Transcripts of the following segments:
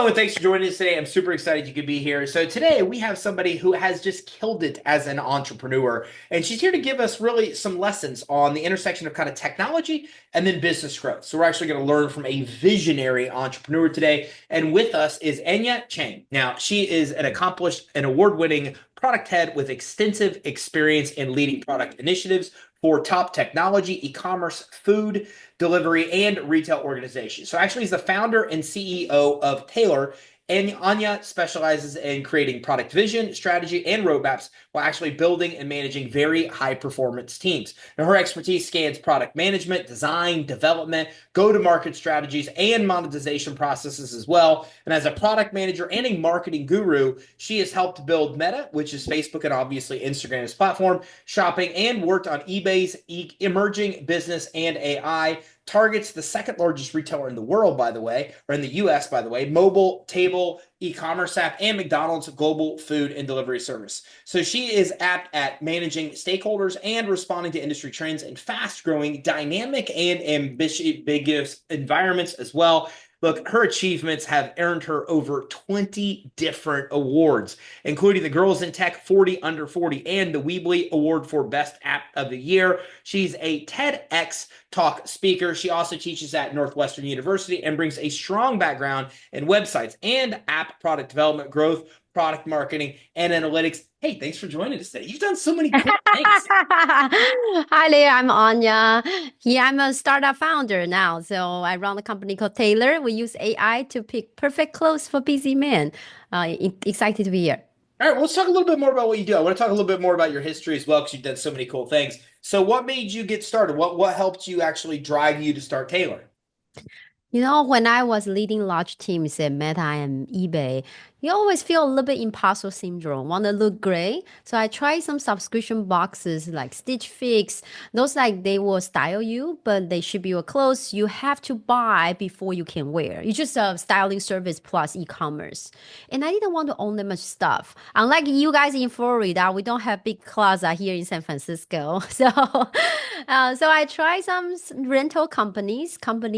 and thanks for joining us today. I'm super excited you could be here. So today we have somebody who has just killed it as an entrepreneur, and she's here to give us really some lessons on the intersection of kind of technology and then business growth. So we're actually going to learn from a visionary entrepreneur today, and with us is Anya Cheng. Now, she is an accomplished and award-winning product head with extensive experience in leading product initiatives for top technology, e-commerce, food, delivery, and retail organizations. So actually, he's the founder and CEO of Taelor, and Anya specializes in creating product vision, strategy, and roadmaps while actually building and managing very high-performance teams. Now, her expertise scans product management, design, development, go-to-market strategies, and monetization processes as well. And as a product manager and a marketing guru, she has helped build Meta, which is Facebook and obviously Instagram's platform, shopping, and worked on eBay's emerging business and AI. Targets the second largest retailer in the world, by the way, or in the US, by the way, mobile, table, e-commerce app, and McDonald's global food and delivery service. So she is apt at managing stakeholders and responding to industry trends in fast-growing, dynamic, and ambiguous environments as well. Look, her achievements have earned her over 20 different awards, including the Girls in Tech 40 Under 40 and the Weebly Award for Best App of the Year. She's a TEDx Talk speaker. She also teaches at Northwestern University and brings a strong background in websites and app product development, growth, product marketing, and analytics. Hey, thanks for joining us today. You've done so many cool things. Hi there, I'm Anya. Yeah, I'm a startup founder now. So I run a company called Taelor. We use AI to pick perfect clothes for busy men. Excited to be here. All right, well, let's talk a little bit more about what you do. I want to talk a little bit more about your history as well, because you've done so many cool things. So what made you get started? What helped you actually drive you to start Taelor? You know, when I was leading large teams at Meta and eBay, you always feel a little bit imposter syndrome, want to look great. So I tried some subscription boxes like Stitch Fix. Those like they will style you, but they ship you a clothes you have to buy before you can wear. It's just a styling service plus e-commerce. And I didn't want to own that much stuff. Unlike you guys in Florida, we don't have big plaza here in San Francisco. So I tried some rental company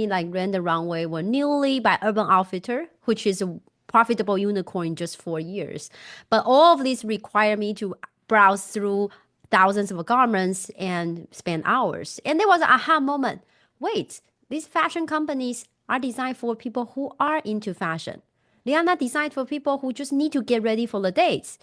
like Rent the Runway were newly by Urban Outfitter, which is a profitable unicorn in just 4 years. But all of these require me to browse through thousands of garments and spend hours. And there was an aha moment. Wait, these fashion companies are designed for people who are into fashion. They are not designed for people who just need to get ready for the dates.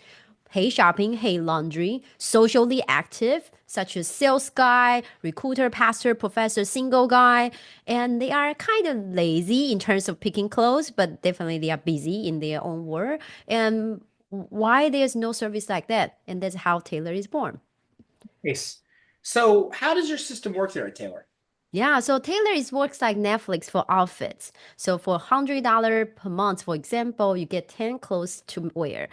Hey shopping, hey laundry, socially active, such as sales guy, recruiter, pastor, professor, single guy. And they are kind of lazy in terms of picking clothes, but definitely they are busy in their own world. And why there's no service like that? And that's how Taylor is born. Nice. So how does your system work there at Taylor? Yeah, so Tailor is works like Netflix for outfits. So for $100 per month, for example, you get 10 clothes to wear.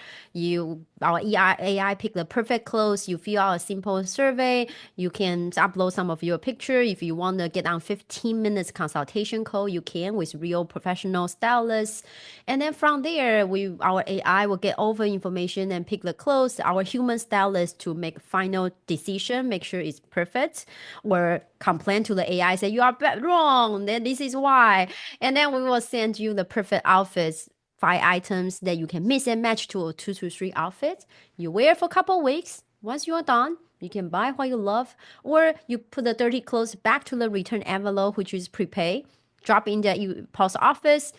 Our AI pick the perfect clothes. You fill out a simple survey. You can upload some of your picture. If you want to get on 15 minutes consultation call, you can with real professional stylists. And then from there, our AI will get over information and pick the clothes. Our human stylist to make final decision, make sure it's perfect, or complain to the AI, say you are wrong, then this is why. And then we will send you the perfect outfits, 5 items that you can mix and match to a 2 to 3 outfits. You wear for a couple weeks. Once you are done, you can buy what you love, or you put the dirty clothes back to the return envelope, which is prepaid. Drop in the post office.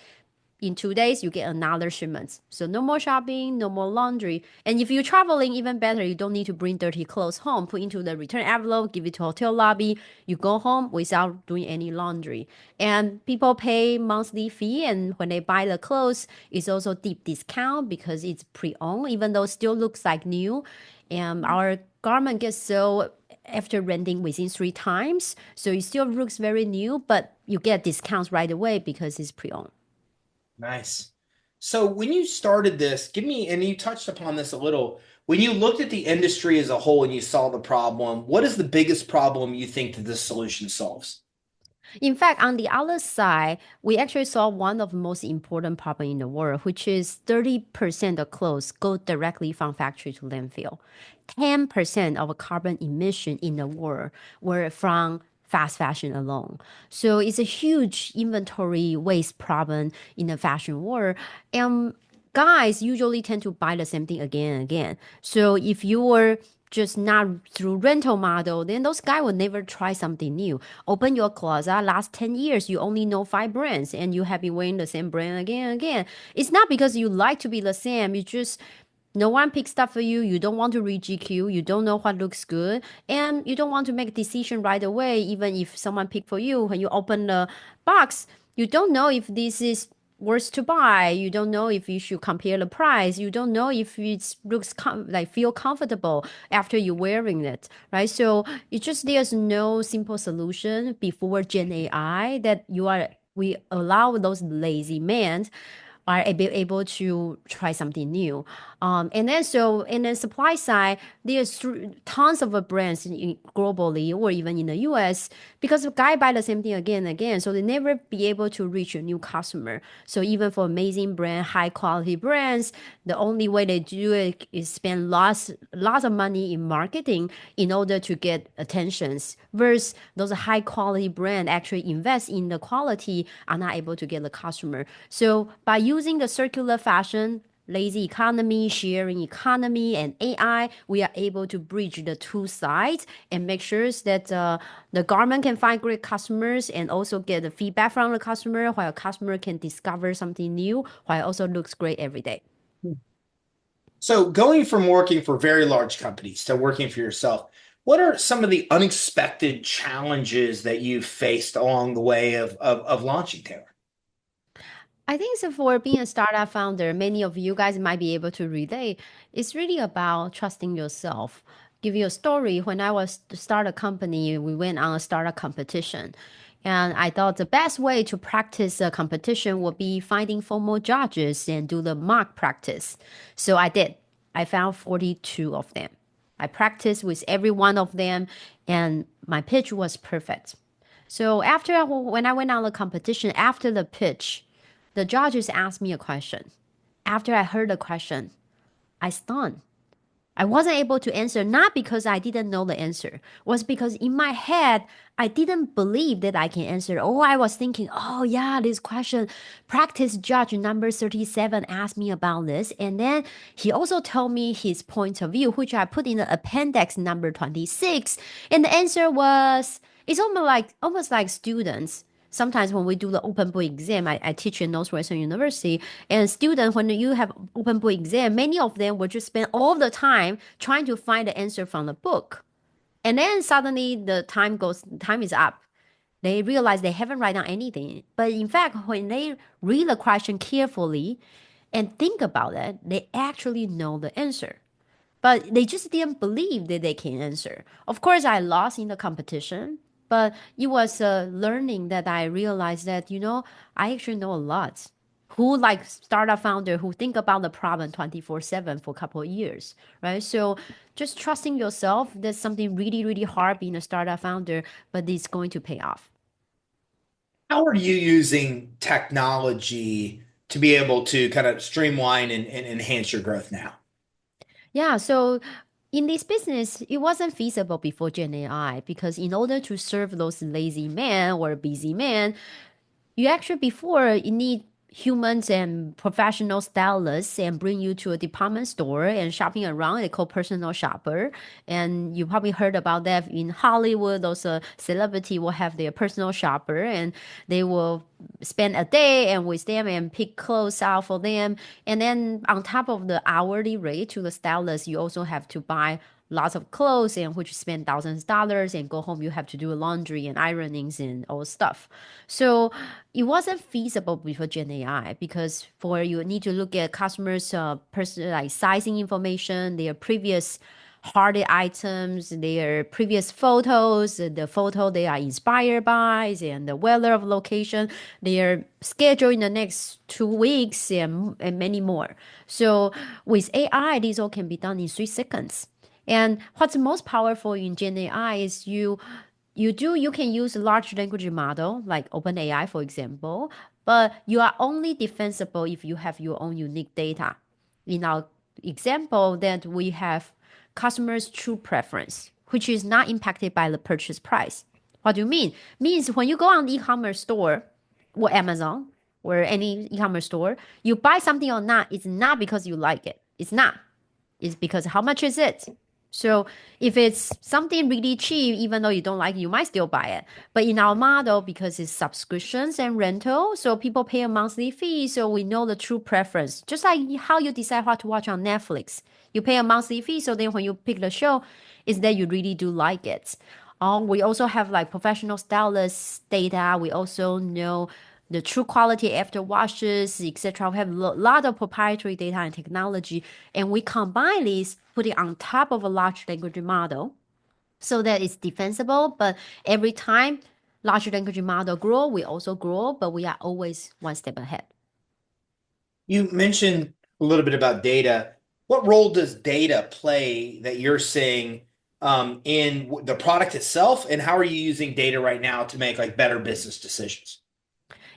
In 2 days, you get another shipment. So no more shopping, no more laundry. And if you're traveling, even better, you don't need to bring dirty clothes home. Put into the return envelope, give it to hotel lobby. You go home without doing any laundry. And people pay monthly fee, and when they buy the clothes, it's also deep discount because it's pre-owned, even though it still looks like new. And our garment gets sold after renting within 3 times. So it still looks very new, but you get discounts right away because it's pre-owned. Nice. So when you started this, give me, and you touched upon this a little, when you looked at the industry as a whole and you saw the problem, what is the biggest problem you think that this solution solves? In fact, on the other side, we actually saw one of the most important problem in the world, which is 30% of clothes go directly from factory to landfill. 10% of carbon emission in the world were from fast fashion alone. So it's a huge inventory waste problem in the fashion world. And guys usually tend to buy the same thing again and again. So if you were just not through rental model, then those guys will never try something new. Open your closet, last 10 years, you only know 5 brands and you have been wearing the same brand again and again. It's not because you like to be the same, you just no one picks stuff for you. You don't want to read GQ. You don't know what looks good. And you don't want to make a decision right away, even if someone pick for you. When you open the box, you don't know if this is worth to buy. You don't know if you should compare the price. You don't know if it looks like feel comfortable after you wearing it, right? So it's just there's no simple solution before Gen AI that we allow those lazy men are able to try something new. And then supply side, there's tons of brands globally or even in the US because the guy buy the same thing again and again. So they never be able to reach a new customer. So even for amazing brand, high quality brands, the only way they do it is spend lots of money in marketing in order to get attentions. Versus those high quality brand actually invest in the quality are not able to get the customer. So by using the circular fashion, lazy economy, sharing economy, and AI, we are able to bridge the two sides and make sure that the garment can find great customers and also get the feedback from the customer, while customer can discover something new, while it also looks great every day. So going from working for very large companies to working for yourself, what are some of the unexpected challenges that you've faced along the way of launching Taylor? I think so for being a startup founder, many of you guys might be able to relate. It's really about trusting yourself. Give you a story. When I was to start a company, we went on a startup competition. And I thought the best way to practice a competition would be finding formal judges and do the mock practice. So I did. I found 42 of them. I practiced with every one of them, and my pitch was perfect. So when I went on the competition, after the pitch, the judges asked me a question. After I heard the question, I stunned. I wasn't able to answer, not because I didn't know the answer, was because in my head, I didn't believe that I can answer. Oh, I was thinking, oh yeah, this question, practice judge number 37 asked me about this. And then he also told me his point of view, which I put in the appendix number 26. And the answer was, it's almost like students. Sometimes when we do the open book exam, I teach in Northwestern University, and students, when you have open book exam, many of them will just spend all the time trying to find the answer from the book. And then suddenly time is up. They realize they haven't written down anything. But in fact, when they read the question carefully and think about it, they actually know the answer. But they just didn't believe that they can answer. Of course, I lost in the competition, but it was a learning that I realized that, I actually know a lot. Who like startup founder who think about the problem 24/7 for a couple of years, right? So just trusting yourself, that's something really, really hard being a startup founder, but it's going to pay off. How are you using technology to be able to kind of streamline and enhance your growth now? Yeah, so in this business, it wasn't feasible before Gen AI because in order to serve those lazy men or busy men, you actually before you need humans and professional stylists and bring you to a department store and shopping around. They call personal shopper, and you probably heard about that in Hollywood. Those celebrity will have their personal shopper, and they will spend a day and with them and pick clothes out for them. And then on top of the hourly rate to the stylist, you also have to buy lots of clothes and which spend thousands of dollars and go home you have to do laundry and ironings and all stuff. So it wasn't feasible before Gen AI because for you need to look at customers person like sizing information, their previous hardest items, their previous photos, the photo they are inspired by, and the weather of location, their schedule in the next 2 weeks, and many more. So with AI, these all can be done in 3 seconds. And what's most powerful in Gen AI is you can use large language model like OpenAI, for example, but you are only defensible if you have your own unique data. In our example, that we have customers' true preference, which is not impacted by the purchase price. What do you mean? Means when you go on the e-commerce store or Amazon or any e-commerce store, you buy something or not, it's not because you like it. It's not. It's because how much is it? So if it's something really cheap, even though you don't like it, you might still buy it. But in our model, because it's subscriptions and rental, so people pay a monthly fee, so we know the true preference. Just like how you decide what to watch on Netflix. You pay a monthly fee, so then when you pick the show, is that you really do like it. We also have like professional stylists data. We also know the true quality after washes, etc. We have a lot of proprietary data and technology, and we combine these, put it on top of a large language model, so that it's defensible. But every time large language model grow, we also grow, but we are always one step ahead. You mentioned a little bit about data. What role does data play that you're seeing in the product itself, and how are you using data right now to make like better business decisions?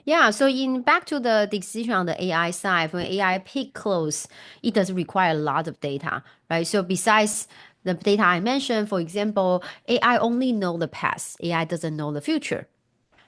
Yeah, so in back to the decision on the AI side, when AI pick clothes, it does require a lot of data, right? So besides the data I mentioned, for example, AI only know the past. AI doesn't know the future.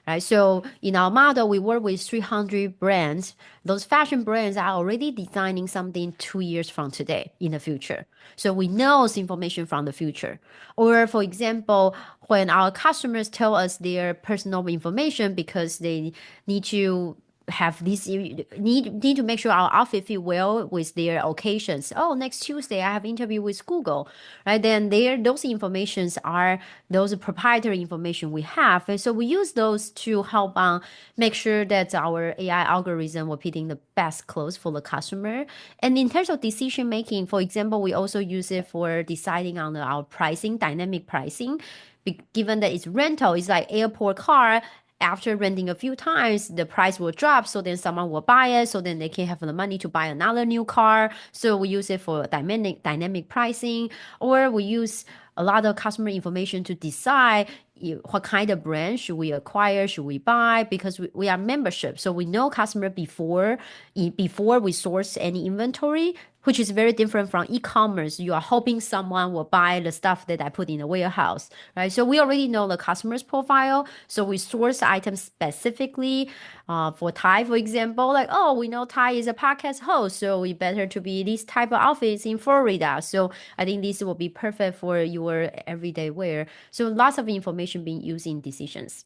Right? So in our model, we work with 300 brands. Those fashion brands are already designing something 2 years from today in the future. So we know this information from the future. Or for example, when our customers tell us their personal information because they need to have this need to make sure our outfit fit well with their occasions. Oh, next Tuesday I have interview with Google, right? Then there those informations are those proprietary information we have, and so we use those to help make sure that our AI algorithm will picking the best clothes for the customer. And in terms of decision making, for example, we also use it for deciding on our pricing, dynamic pricing. Given that it's rental, it's like airport car after renting a few times, the price will drop. So then someone will buy it. So then they can have the money to buy another new car. So we use it for dynamic pricing, or we use a lot of customer information to decide what kind of brand should we acquire, should we buy, because we are membership. So we know customer before we source any inventory, which is very different from e-commerce. You are hoping someone will buy the stuff that I put in the warehouse, right? So we already know the customer's profile. So we source items specifically for Ty, for example, like, oh, we know Ty is a podcast host, so we better to be this type of outfits in Florida. So I think this will be perfect for your everyday wear. So lots of information being used in decisions.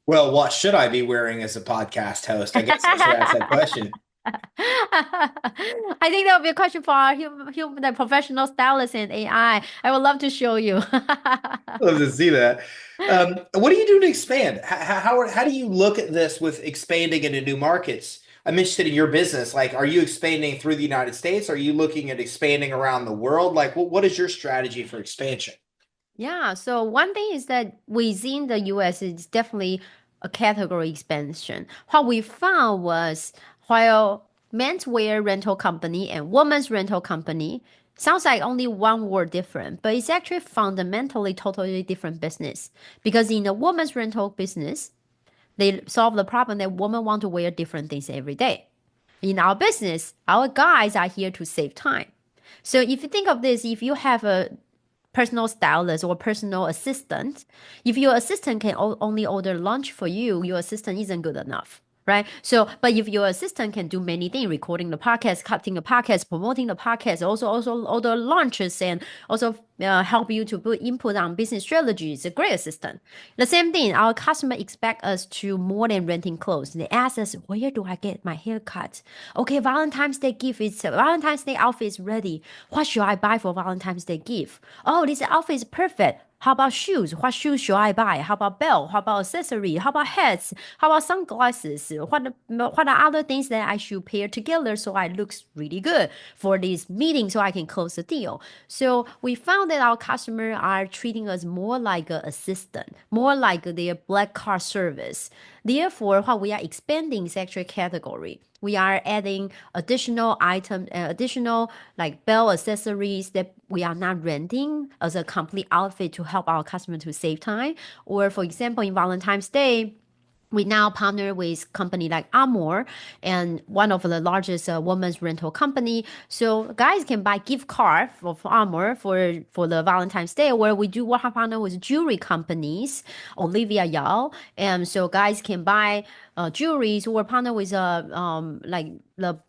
Well, what should I be wearing as a podcast host? I guess I should ask that question. I think that would be a question for our the professional stylist and AI. I would love to show you. Love to see that. What do you do to expand? How do you look at this with expanding into new markets? I'm interested in your business. Like, are you expanding through the United States? Are you looking at expanding around the world? Like, what is your strategy for expansion? Yeah, so one thing is that within the US, it's definitely a category expansion. What we found was while menswear rental company and women's rental company sounds like only one word different, but it's actually fundamentally totally different business. Because in the women's rental business, they solve the problem that women want to wear different things every day. In our business, our guys are here to save time. So if you think of this, if you have a personal stylist or personal assistant, if your assistant can only order lunch for you, your assistant isn't good enough. Right. So, but if your assistant can do many things, recording the podcast, cutting the podcast, promoting the podcast, also order lunches and also help you to put input on business strategy, it's a great assistant. The same thing, our customer expect us to more than renting clothes. They ask us, where do I get my haircut? Okay, Valentine's Day gift is Valentine's Day outfit is ready. What should I buy for Valentine's Day gift? Oh, this outfit is perfect. How about shoes? What shoes should I buy? How about belt? How about accessory? How about hats? How about sunglasses? What are other things that I should pair together so I looks really good for this meeting so I can close the deal? So we found that our customers are treating us more like an assistant, more like their black card service. Therefore, what we are expanding is actually category. We are adding additional items, additional like bell accessories that we are not renting as a complete outfit to help our customer to save time. Or for example, in Valentine's Day, we now partner with company like Amor and one of the largest women's rental company. So guys can buy gift card for Amor for the Valentine's Day, where we do work partner with jewelry companies, Olivia Yao, and so guys can buy jewelries or partner with like the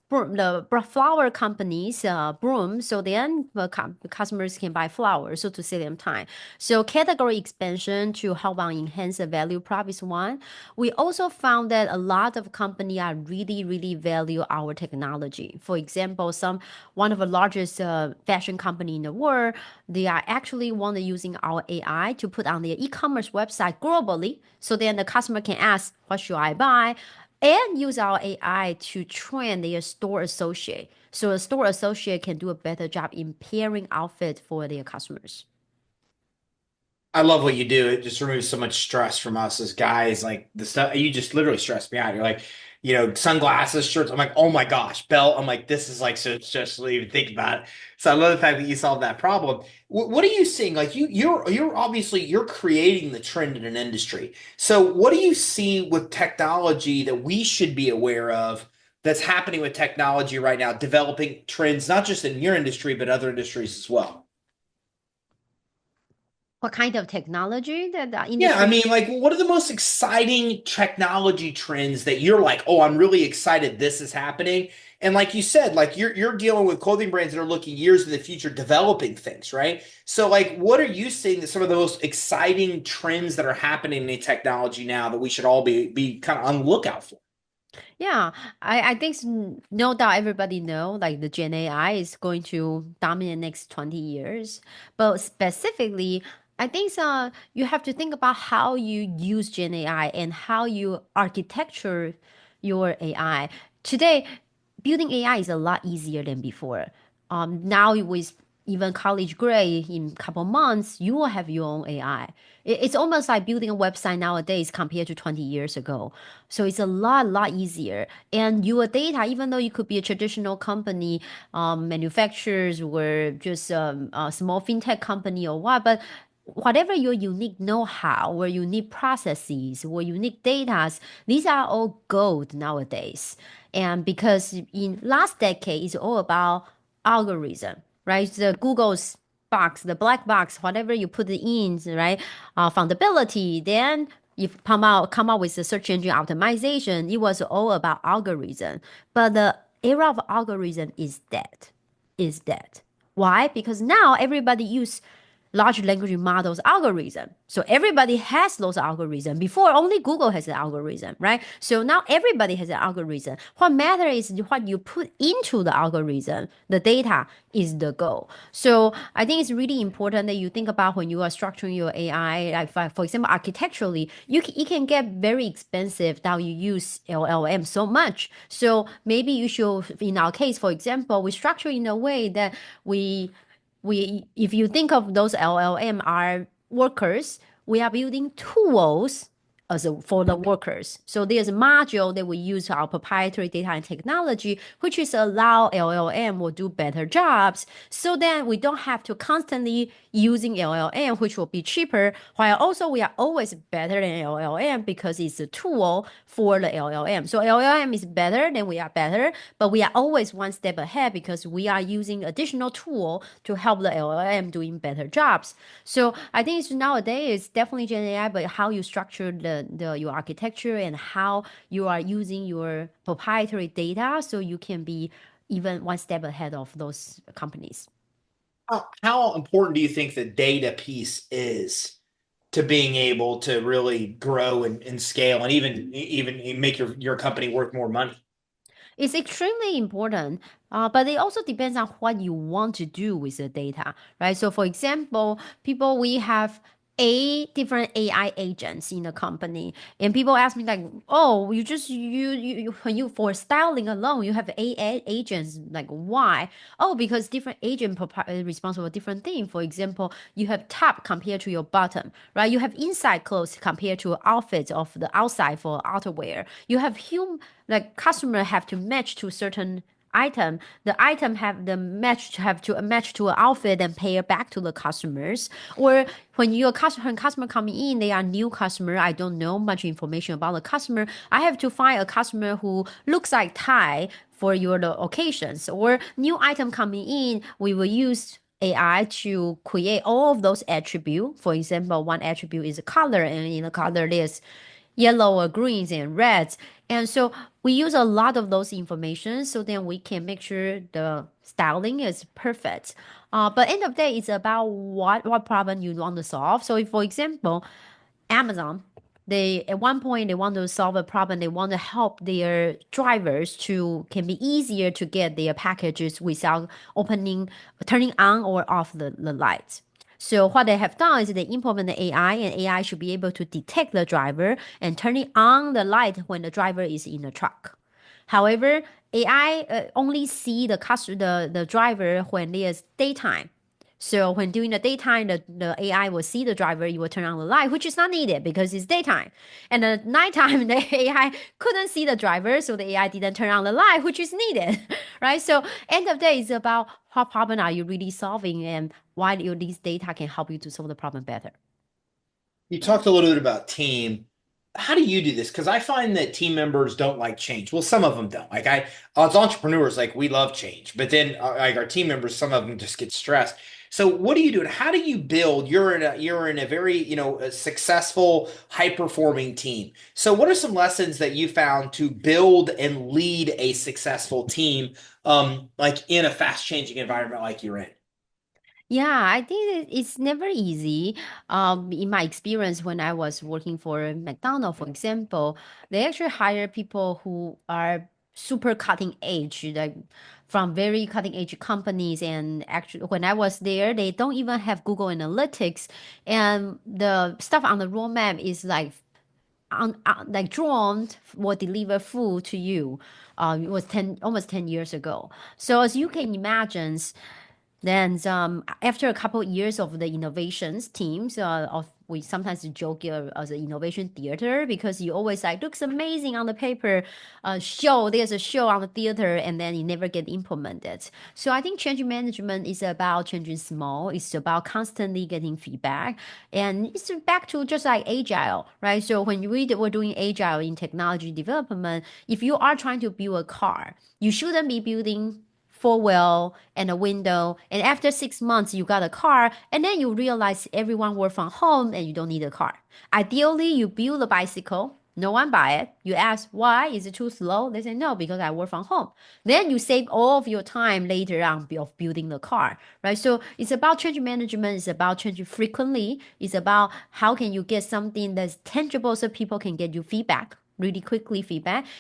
flower companies broom, so then the customers can buy flowers so to save them time. So category expansion to help on enhance the value prop is one. We also found that a lot of companies are really value our technology. For example, one of the largest fashion company in the world, they are actually one using our AI to put on their e-commerce website globally. So then the customer can ask, what should I buy? And use our AI to train their store associate. So a store associate can do a better job in pairing outfit for their customers. I love what you do. It just removes so much stress from us as guys. Like the stuff you just literally stress me out. You're like, sunglasses, shirts. I'm like, oh my gosh, belt. I'm like, this is like so stressful to even think about it. So I love the fact that you solved that problem. What are you seeing? Like you're obviously you're creating the trend in an industry. So what do you see with technology that we should be aware of that's happening with technology right now, developing trends, not just in your industry, but other industries as well? What kind of technology that the Yeah, I industry? mean, like, what are the most exciting technology trends that you're like, oh, I'm really excited this is happening? And like you said, like you're dealing with clothing brands that are looking years in the future, developing things, right? So, like, what are you seeing that some of the most exciting trends that are happening in technology now that we should all be kind of on the lookout for? Yeah, I think no doubt everybody know like the Gen AI is going to dominate next 20 years. But specifically, I think you have to think about how you use Gen AI and how you architecture your AI. Today, building AI is a lot easier than before. Now with even college grade in a couple months, you will have your own AI. It's almost like building a website nowadays compared to 20 years ago. So it's a lot easier. And your data, even though you could be a traditional company, manufacturers or just a small fintech company or what, but whatever your unique know-how or unique processes or unique data, these are all gold nowadays. And because in last decade, it's all about algorithm, right? The Google's box, the black box, whatever you put it in, right? Foundability, then you come out with the search engine optimization. It was all about algorithm. But the era of algorithm is dead. Is dead. Why? Because now everybody use large language models algorithm. So everybody has those algorithms. Before only Google has an algorithm, right? So now everybody has an algorithm. What matters is what you put into the algorithm. The data is the goal. So I think it's really important that you think about when you are structuring your AI, like for example, architecturally, it can get very expensive now you use LLM so much. So maybe you should, in our case, for example, we structure in a way that we if you think of those LLM are workers, we are building tools for the workers. So there's a module that we use our proprietary data and technology, which is allow LLM will do better jobs. So then we don't have to constantly using LLM, which will be cheaper, while also we are always better than LLM because it's a tool for the LLM. So LLM is better, then we are better, but we are always one step ahead because we are using additional tool to help the LLM doing better jobs. So I think it's nowadays it's definitely Gen AI, but how you structure the your architecture and how you are using your proprietary data so you can be even one step ahead of those companies. How important do you think the data piece is to being able to really grow and scale and even make your company worth more money? It's extremely important, but it also depends on what you want to do with the data, right? So, for example, we have different AI agents in the company, and people ask me like, "Oh, you just when you for styling alone, you have AI agents. Like, why? Oh, because different agent responsible for different thing. For example, you have top compared to your bottom, right? You have inside clothes compared to outfits of the outside for outerwear. You have human like customer have to match to certain item, the item have to match to an outfit and pay it back to the customers. Or when customer coming in, they are new customer. I don't know much information about the customer. I have to find a customer who looks like Thai for your the occasions. Or new item coming in, we will use AI to create all of those attributes. For example, one attribute is a color, and in the color there's yellow or greens and reds. And so we use a lot of those information so then we can make sure the styling is perfect. But end of the day, it's about what problem you want to solve. So if, for example, Amazon, they at one point they want to solve a problem. They want to help their drivers to can be easier to get their packages without turning on or off the lights. So what they have done is they implement the AI, and AI should be able to detect the driver and turning on the light when the driver is in the truck. However, AI only see the driver when there's daytime. So when during the daytime, the AI will see the driver, it will turn on the light, which is not needed because it's daytime. And at nighttime, the AI couldn't see the driver, so the AI didn't turn on the light, which is needed, right? So end of the day, it's about what problem are you really solving and why these data can help you to solve the problem better. You talked a little bit about team. How do you do this? Because I find that team members don't like change. Well, some of them don't. Like as entrepreneurs, like we love change, but then like our team members, some of them just get stressed. So what do you do? And how do you build? You're in a very a successful, high performing team. So what are some lessons that you found to build and lead a successful team, like in a fast changing environment like you're in? Yeah, I think it's never easy. In my experience, when I was working for McDonald's, for example, they actually hire people who are super cutting edge, like from very cutting edge companies. And actually, when I was there, they don't even have Google Analytics, and the stuff on the roadmap is like drawn will deliver food to you. It was almost 10 years ago. So as you can imagine. Then after a couple of years of the innovations teams, we sometimes joke as an innovation theater because you always like looks amazing on the paper, show there's a show on the theater, and then it never get implemented. So I think change management is about changing small. It's about constantly getting feedback, and it's back to just like agile, right? So when we're doing agile in technology development, if you are trying to build a car, you shouldn't be building four wheel and a window, and after 6 months you got a car, and then you realize everyone work from home and you don't need a car. Ideally, you build a bicycle, no one buy it, you ask why, is it too slow? They say no, because I work from home. Then you save all of your time later on of building the car, right? So it's about change management, it's about changing frequently, it's about how can you get something that's tangible so people can get you feedback really quickly,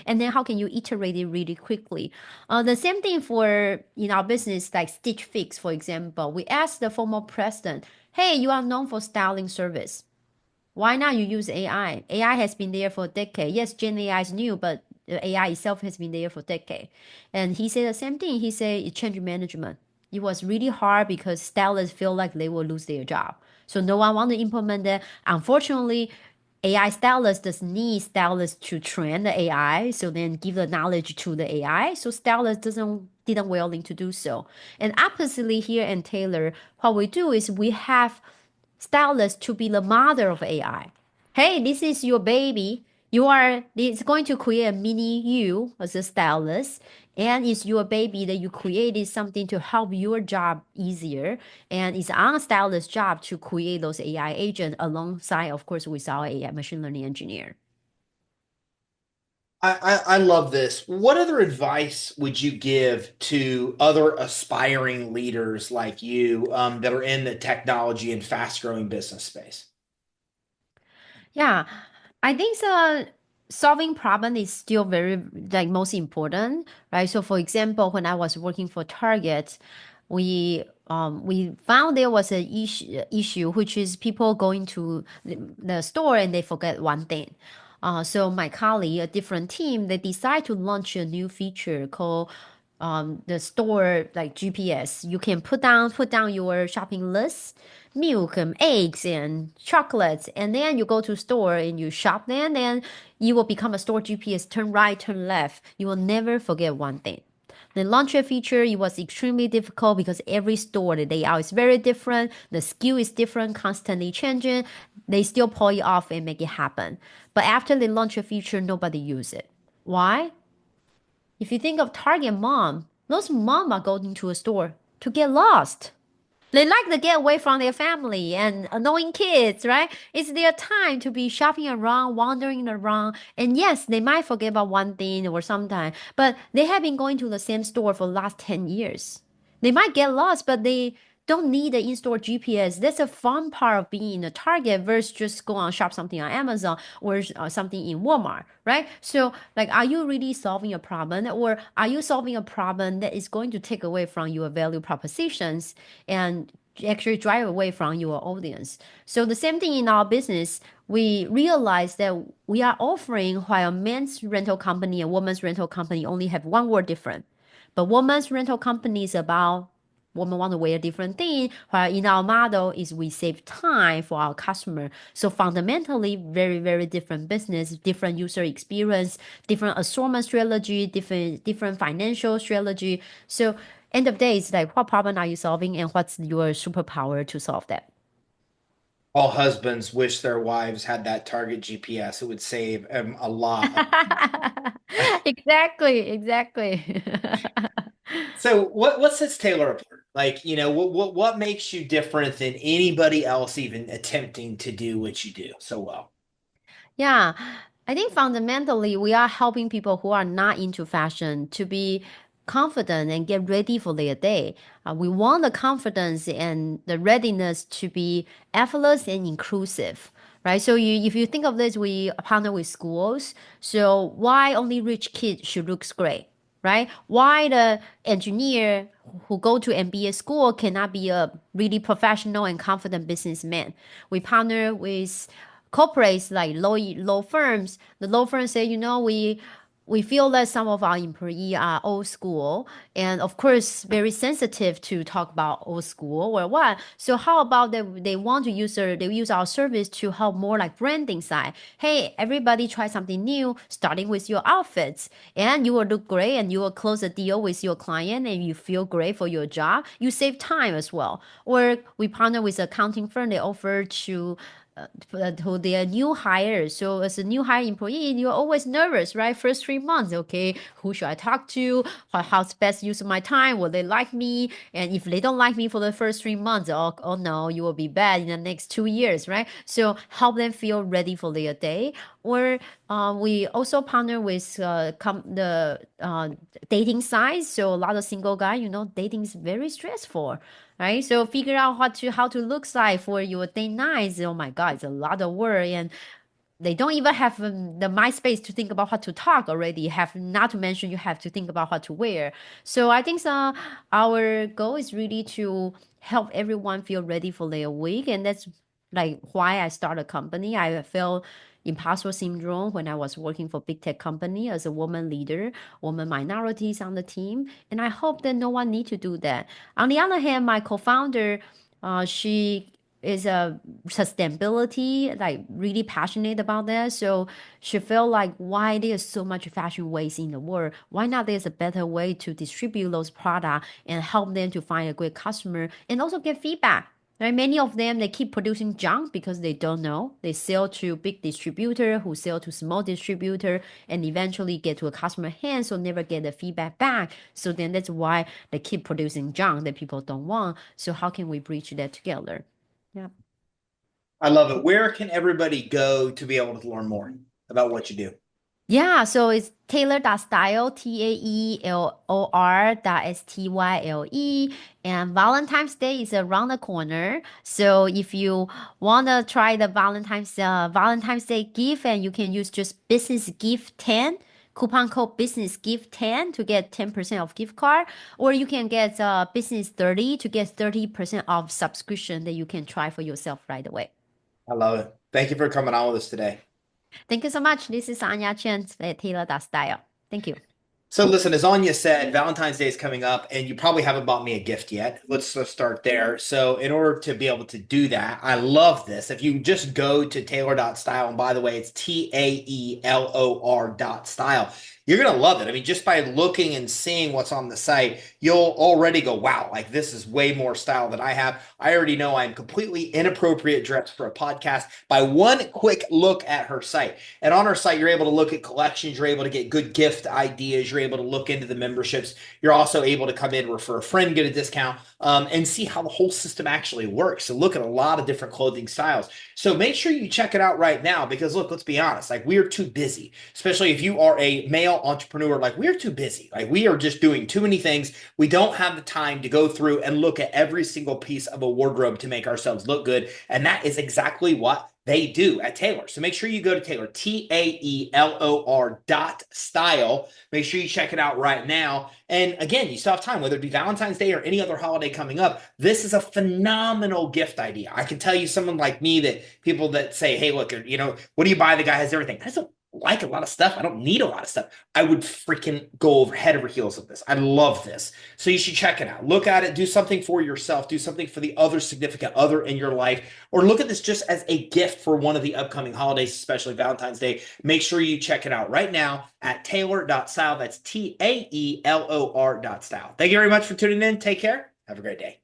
and then how can you iterate it really quickly. The same thing for in our business, like Stitch Fix, for example. We asked the former president, hey, you are known for styling service. Why not you use AI? AI has been there for a decade. Yes, Gen AI is new, but the AI itself has been there for a decade. And he said the same thing. He said it changed management. It was really hard because stylists feel like they will lose their job. So no one want to implement that. Unfortunately, AI stylists does need stylists to train the AI, so then give the knowledge to the AI. So stylists didn't willing to do so. And oppositely here in Taylor, what we do is we have stylist to be the mother of AI. Hey, this is your baby. It's going to create a mini you as a stylist. And it's your baby that you created something to help your job easier. And it's our stylist job to create those AI agents alongside, of course, with our AI machine learning engineer. I love this. What other advice would you give to other aspiring leaders like you that are in the technology and fast growing business space? Yeah, I think solving problem is still very like most important, right? So for example, when I was working for Target, we found there was an issue which is people going to the store and they forget one thing. So my colleague, a different team, they decide to launch a new feature called the store like GPS. You can put down your shopping list, milk and eggs and chocolates, and then you go to store and you shop there, and then you will become a store GPS, turn right, turn left. You will never forget one thing. They launched a feature. It was extremely difficult because every store, the layout is very different. The SKU is different, constantly changing. They still pull it off and make it happen. But after they launch a feature, nobody use it. Why? If you think of Target mom, those mom are going to a store to get lost. They like to get away from their family and annoying kids, right? It's their time to be shopping around, wandering around. And yes, they might forget about one thing or sometime, but they have been going to the same store for the last 10 years. They might get lost, but they don't need the in-store GPS. That's a fun part of being in a Target versus just go and shop something on Amazon or something in Walmart, right? So, like, are you really solving a problem, or are you solving a problem that is going to take away from your value propositions and actually drive away from your audience? So the same thing in our business, we realize that we are offering while men's rental company and women's rental company only have one word different. But women's rental company is about women want to wear a different thing, while in our model is we save time for our customer. So fundamentally, very, very different business, different user experience, different assortment strategy, different financial strategy. So end of the day, it's like what problem are you solving and what's your superpower to solve that? All husbands wish their wives had that Target GPS. It would save a lot. Exactly, exactly. So what sets Taylor apart? Like, what makes you different than anybody else even attempting to do what you do so well? Yeah, I think fundamentally we are helping people who are not into fashion to be confident and get ready for their day. We want the confidence and the readiness to be effortless and inclusive, right? So if you think of this, we partner with schools. So why only rich kids should look great? Right? Why the engineer who go to MBA school cannot be a really professional and confident businessman? We partner with corporates like law firms. The law firms say, we feel that some of our employees are old school and of course very sensitive to talk about old school or what. So how about they want to they use our service to help more like branding side. Hey, everybody try something new, starting with your outfits, and you will look great and you will close a deal with your client and you feel great for your job. You save time as well. Or we partner with an accounting firm. They offer to their new hires. So as a new hire employee, you're always nervous, right? First 3 months, okay, who should I talk to? How's best use of my time? Will they like me? And if they don't like me for the first 3 months, oh no, you will be bad in the next 2 years, right? So help them feel ready for their day. Or we also partner with the dating sites. So a lot of single guy, dating is very stressful, right? So figure out how to look like for your date nights. Oh my God, it's a lot of work, and they don't even have the mind space to think about what to talk already. Have not to mention you have to think about what to wear. So I think our goal is really to help everyone feel ready for their week, and that's like why I started a company. I felt imposter syndrome when I was working for big tech company as a woman leader, woman minorities on the team, and I hope that no one need to do that. On the other hand, my co-founder, she is a sustainability, like really passionate about that. So she felt like why there's so much fashion waste in the world, why not there's a better way to distribute those products and help them to find a great customer and also get feedback. Right? Many of them they keep producing junk because they don't know. They sell to big distributor who sell to small distributor and eventually get to a customer hand, so never get the feedback back. So then that's why they keep producing junk that people don't want. So how can we bridge that together? Yeah. I love it. Where can everybody go to be able to learn more about what you do? Yeah, so it's Taelor.style, Taelor.style. And Valentine's Day is around the corner. So if you want to try the Valentine's Day gift, and you can use just business gift 10, coupon code business gift 10 to get 10% off gift card, or you can get business 30 to get 30% off subscription that you can try for yourself right away. I love it. Thank you for coming on with us today. Thank you so much. This is Anya Cheng at Taelor.style. Thank you. So listen, as Anya said, Valentine's Day is coming up, and you probably haven't bought me a gift yet. Let's start there. So in order to be able to do that, I love this. If you just go to Taylor.style, and by the way, it's Taelor.style. You're going to love it. I mean, just by looking and seeing what's on the site, you'll already go, wow, like this is way more style than I have. I already know I'm completely inappropriate dressed for a podcast by one quick look at her site. And on her site, you're able to look at collections, you're able to get good gift ideas, you're able to look into the memberships. You're also able to come in, refer a friend, get a discount, and see how the whole system actually works. So look at a lot of different clothing styles. So make sure you check it out right now because look, let's be honest, like we are too busy, especially if you are a male entrepreneur, like we're too busy. Like we are just doing too many things. We don't have the time to go through and look at every single piece of a wardrobe to make ourselves look good. And that is exactly what they do at Taelor. So make sure you go to Taelor, Taelor.style. Make sure you check it out right now. And again, you still have time, whether it be Valentine's Day or any other holiday coming up. This is a phenomenal gift idea. I can tell you someone like me that people that say, hey, look, what do you buy? The guy has everything. I don't like a lot of stuff. I don't need a lot of stuff. I would freaking go over head over heels of this. I love this. So you should check it out. Look at it. Do something for yourself. Do something for the other significant other in your life. Or look at this just as a gift for one of the upcoming holidays, especially Valentine's Day. Make sure you check it out right now at taelor.style. That's Taelor.style. Thank you very much for tuning in. Take care. Have a great day.